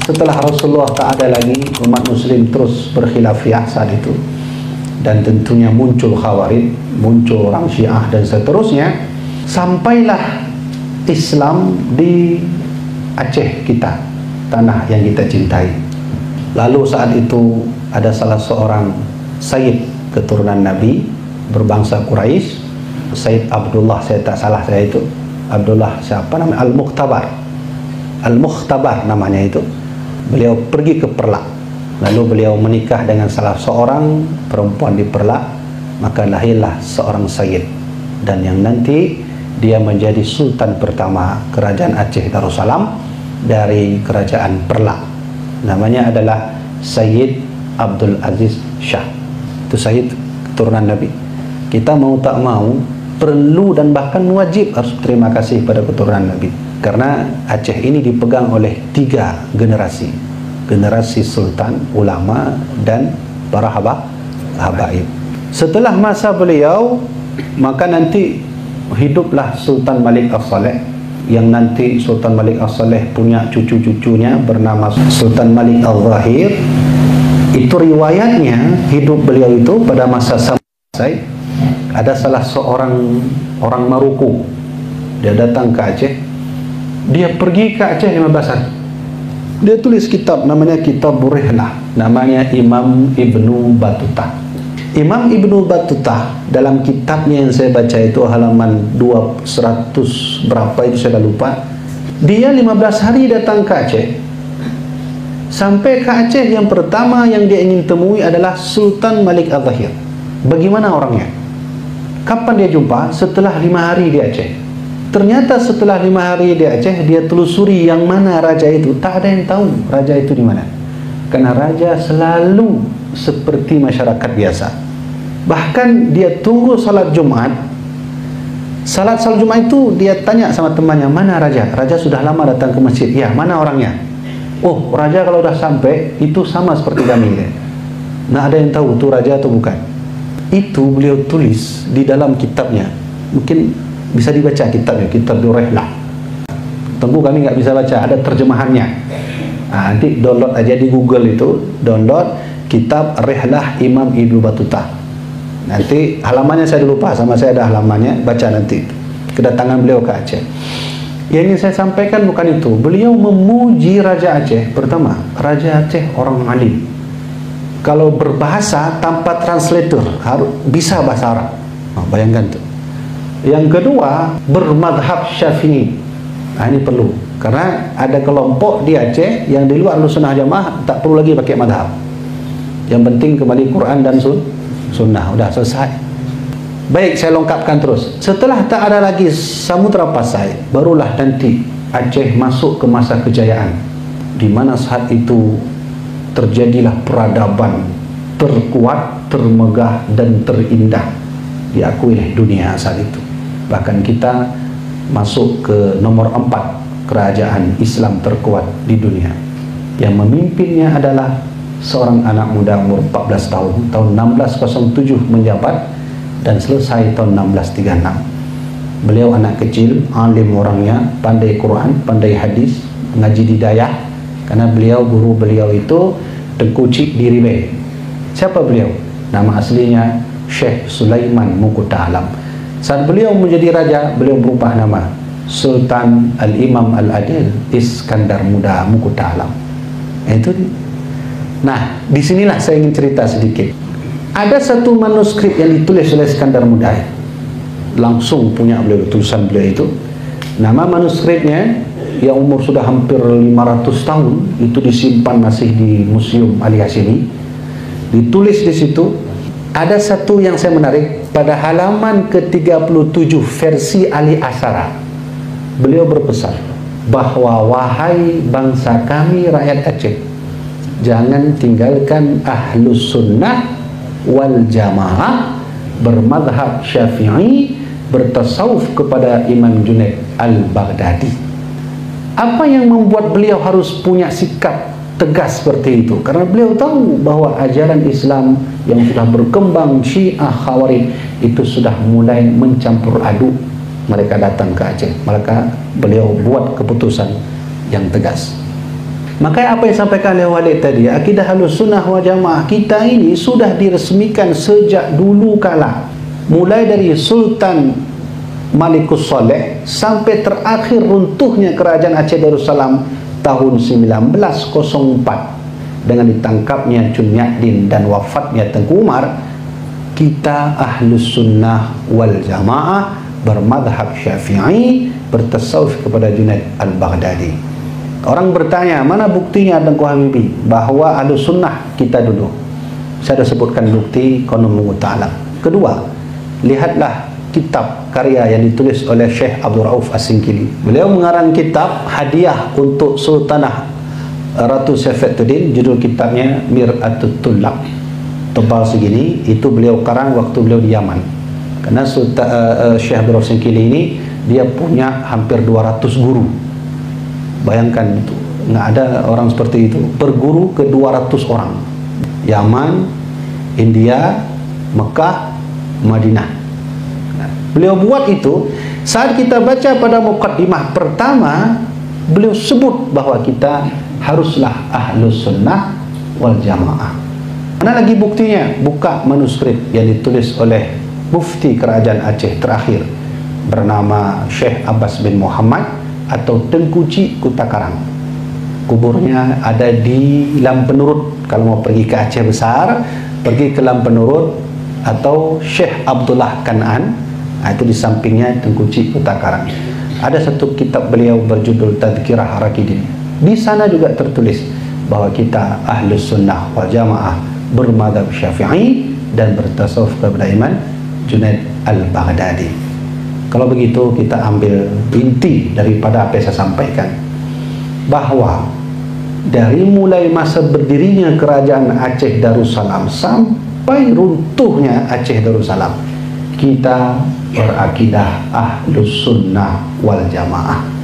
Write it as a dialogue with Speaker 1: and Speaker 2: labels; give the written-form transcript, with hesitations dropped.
Speaker 1: setelah Rasulullah tak ada lagi, umat muslim terus berkhilafiyah saat itu, dan tentunya muncul Khawarij, muncul orang Syiah dan seterusnya, sampailah Islam di Aceh kita, tanah yang kita cintai. Lalu saat itu ada salah seorang Sayyid keturunan Nabi berbangsa Quraisy, Sayyid Abdullah, saya tak salah saya itu Abdullah siapa namanya, Al-Mukhtabar namanya itu. Beliau pergi ke Perlak, lalu beliau menikah dengan salah seorang perempuan di Perlak, maka lahirlah seorang Sayyid, dan yang nanti dia menjadi sultan pertama kerajaan Aceh Darussalam dari kerajaan Perlak. Namanya adalah Sayyid Abdul Aziz Shah. Itu Sayyid keturunan Nabi. Kita mau tak mau perlu dan bahkan wajib harus terima kasih pada keturunan Nabi, karena Aceh ini dipegang oleh 3 generasi, generasi sultan, ulama, dan para habaib. Setelah masa beliau, maka nanti hiduplah Sultan Malik As-Saleh, yang nanti Sultan Malik As-Saleh punya cucu-cucunya bernama Sultan Malik Al-Zahir. Itu riwayatnya, hidup beliau itu pada masa Said, ada salah seorang orang Maruku, dia datang ke Aceh, dia pergi ke Aceh 15 hari, dia tulis kitab namanya Kitab Rihlah, namanya Imam Ibnu Battuta. Imam Ibnu Battuta dalam kitabnya yang saya baca itu halaman 200 berapa itu saya dah lupa, dia 15 hari datang ke Aceh. Sampai ke Aceh, yang pertama yang dia ingin temui adalah Sultan Malik Al-Zahir. Bagaimana orangnya? Kapan dia jumpa? Setelah 5 hari di Aceh. Ternyata setelah 5 hari di Aceh, dia telusuri yang mana raja itu. Tak ada yang tahu raja itu di mana. Karena raja selalu seperti masyarakat biasa. Bahkan dia tunggu salat Jumat. Salat Jumat itu dia tanya sama temannya, mana raja? Raja sudah lama datang ke masjid. Ya, mana orangnya? Oh, raja kalau dah sampai itu sama seperti kami. Nah, ada yang tahu itu raja atau bukan? Itu beliau tulis di dalam kitabnya. Mungkin bisa dibaca kitabnya, Kitab Rihlah. Tentu kami nggak bisa baca, ada terjemahannya. Nah, nanti download aja di Google itu, download Kitab Rihlah Imam Ibnu Battuta. Nanti halamannya saya lupa, sama saya ada halamannya, baca nanti kedatangan beliau ke Aceh. Yang ingin saya sampaikan bukan itu. Beliau memuji Raja Aceh. Pertama, Raja Aceh orang alim. Kalau berbahasa tanpa translator, harus bisa bahasa Arab. Nah, bayangkan tuh. Yang kedua, bermadhab Syafi'i. Nah, ini perlu, karena ada kelompok di Aceh yang di luar Ahlussunnah Jamaah tak perlu lagi pakai madhab. Yang penting kembali Quran dan Sunnah, udah selesai. Baik, saya lengkapkan terus. Setelah tak ada lagi Samudra Pasai, barulah nanti Aceh masuk ke masa kejayaan, di mana saat itu terjadilah peradaban terkuat, termegah, dan terindah diakui oleh dunia saat itu. Bahkan kita masuk ke nomor 4 kerajaan Islam terkuat di dunia. Yang memimpinnya adalah seorang anak muda umur 14 tahun, tahun 1607 menjabat, dan selesai tahun 1636. Beliau anak kecil, alim orangnya, pandai Quran, pandai hadis, ngaji di Dayah, karena guru beliau itu Tengku Cik di Ribe. Siapa beliau? Nama aslinya Syekh Sulaiman Mukuta Alam. Saat beliau menjadi raja, beliau berubah nama Sultan Al-Imam Al-Adil Iskandar Muda Mukuta Alam. Itu. Nah, disinilah saya ingin cerita sedikit. Ada satu manuskrip yang ditulis oleh Iskandar Muda, langsung punya beliau, tulisan beliau itu. Nama manuskripnya yang umur sudah hampir 500 tahun, itu disimpan masih di Museum Ali Hashimi. Ditulis di situ, ada satu yang saya menarik, pada halaman ke-37 versi Ali Asyara. Beliau berpesan bahwa wahai bangsa kami rakyat Aceh, jangan tinggalkan Ahlus Sunnah wal Jamaah, bermadhab Syafi'i, bertasawuf kepada Imam Junaid Al-Baghdadi. Apa yang membuat beliau harus punya sikap tegas seperti itu? Karena beliau tahu bahwa ajaran Islam yang sudah berkembang, Syiah, Khawarij, itu sudah mulai mencampur aduk. Mereka datang ke Aceh, maka beliau buat keputusan yang tegas. Maka apa yang disampaikan oleh Walid tadi, akidah Ahlussunnah wal Jamaah kita ini sudah diresmikan sejak dulu kala, mulai dari Sultan Malikus Saleh sampai terakhir runtuhnya kerajaan Aceh Darussalam tahun 1904 dengan ditangkapnya Cun Nyadin dan wafatnya Tengku Umar. Kita Ahlussunnah wal Jamaah bermadhab Syafi'i, bertasawuf kepada Junaid al-Baghdadi. Orang bertanya, mana buktinya Tengku Habibie bahawa Ahlussunnah kita dulu? Saya dah sebutkan bukti Qanun Ta'ala. Kedua, lihatlah kitab karya yang ditulis oleh Syekh Abdul Rauf As-Singkili. Beliau mengarang kitab Hadiah untuk Sultanah Ratu Saifuddin, judul kitabnya Mir'atut Tullab. Tebal segini, itu beliau karang waktu beliau di Yaman. Karena Syekh Abdul Rauf As-Singkili ini dia punya hampir 200 guru. Bayangkan itu, nggak ada orang seperti itu, berguru ke 200 orang. Yaman, India, Mekah, Madinah. Nah, beliau buat itu. Saat kita baca pada muqaddimah pertama, beliau sebut bahawa kita haruslah Ahlussunnah wal Jamaah. Mana lagi buktinya? Buka manuskrip yang ditulis oleh Mufti Kerajaan Aceh terakhir, bernama Syekh Abbas bin Muhammad atau Tengku Cik Kutakarang. Kuburnya ada di Lampenurut. Kalau mau pergi ke Aceh Besar, pergi ke Lampenurut atau Syekh Abdullah Kan'an, itu di sampingnya Tengku Cik Kutakarang. Ada satu kitab beliau berjudul Tadhkirah Rakidin. Di sana juga tertulis bahawa kita Ahlussunnah wal Jamaah bermadzhab Syafi'i dan bertasawuf kepada Imam Junaid al-Baghdadi. Kalau begitu kita ambil inti daripada apa yang saya sampaikan, bahawa dari mulai masa berdirinya kerajaan Aceh Darussalam sampai runtuhnya Aceh Darussalam, kita berakidah Ahlussunnah wal Jamaah.